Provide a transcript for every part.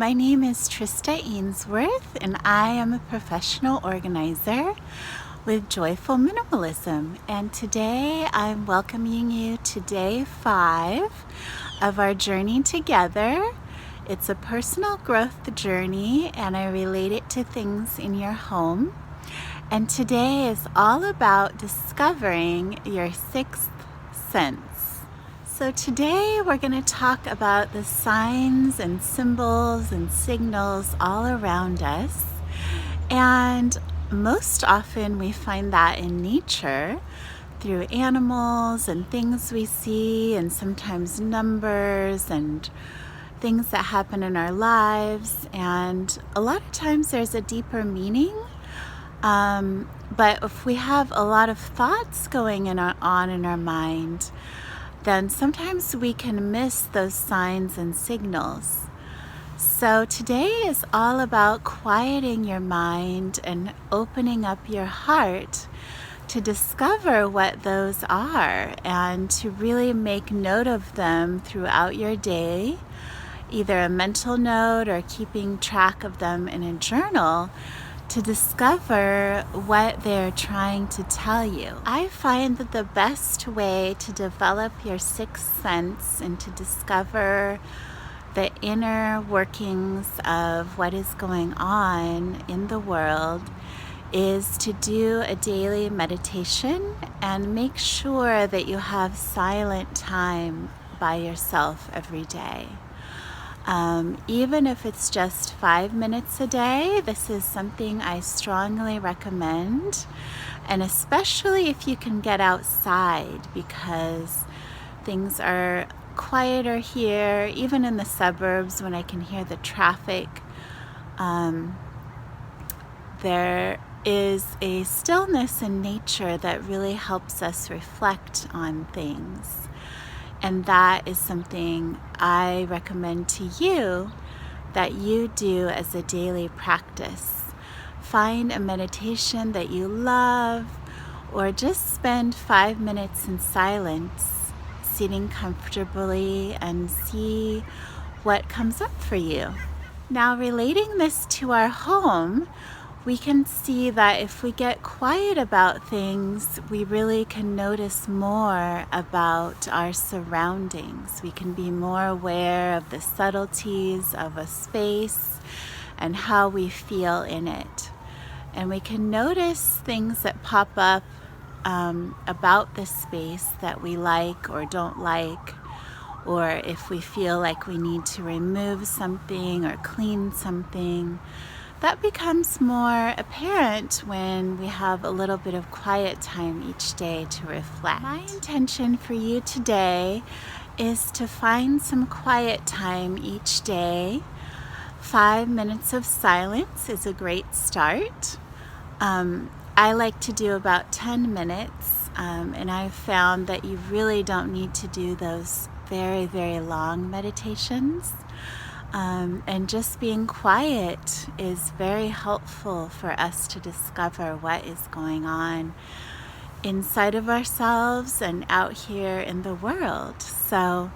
my name is Trista Ainsworth, and I am a professional organizer with Joyful Minimalism. And today I'm welcoming you to day 5 of our journey together. It's a personal growth journey, and I relate it to things in your home. And today is all about discovering your sixth sense. So today we're going to talk about the signs and symbols and signals all around us. And most often we find that in nature through animals and things we see, and sometimes numbers and things that happen in our lives. And a lot of times there's a deeper meaning. But if we have a lot of thoughts going on in our mind, then sometimes we can miss those signs and signals. So today is all about quieting your mind and opening up your heart to discover what those are, and to really make note of them throughout your day, either a mental note or keeping track of them in a journal, to discover what they're trying to tell you. I find that the best way to develop your sixth sense and to discover the inner workings of what is going on in the world is to do a daily meditation and make sure that you have silent time by yourself every day. Even if it's just 5 minutes a day, this is something I strongly recommend, and especially if you can get outside, because things are quieter here, even in the suburbs when I can hear the traffic. There is a stillness in nature that really helps us reflect on things. And that is something I recommend to you that you do as a daily practice. Find a meditation that you love, or just spend 5 minutes in silence, sitting comfortably, and see what comes up for you. Now, relating this to our home, we can see that if we get quiet about things, we really can notice more about our surroundings. We can be more aware of the subtleties of a space and how we feel in it. And we can notice things that pop up about the space that we like or don't like, or if we feel like we need to remove something or clean something. That becomes more apparent when we have a little bit of quiet time each day to reflect. My intention for you today is to find some quiet time each day. 5 minutes of silence is a great start. I like to do about 10 minutes, and I've found that you really don't need to do those very, very long meditations. And just being quiet is very helpful for us to discover what is going on inside of ourselves and out here in the world. So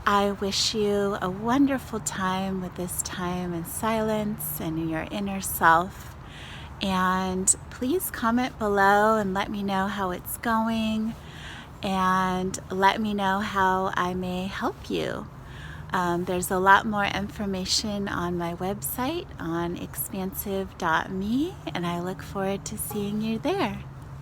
I wish you a wonderful time with this time in silence and in your inner self. And please comment below and let me know how it's going, and let me know how I may help you. There's a lot more information on my website on expansive.me, and I look forward to seeing you there.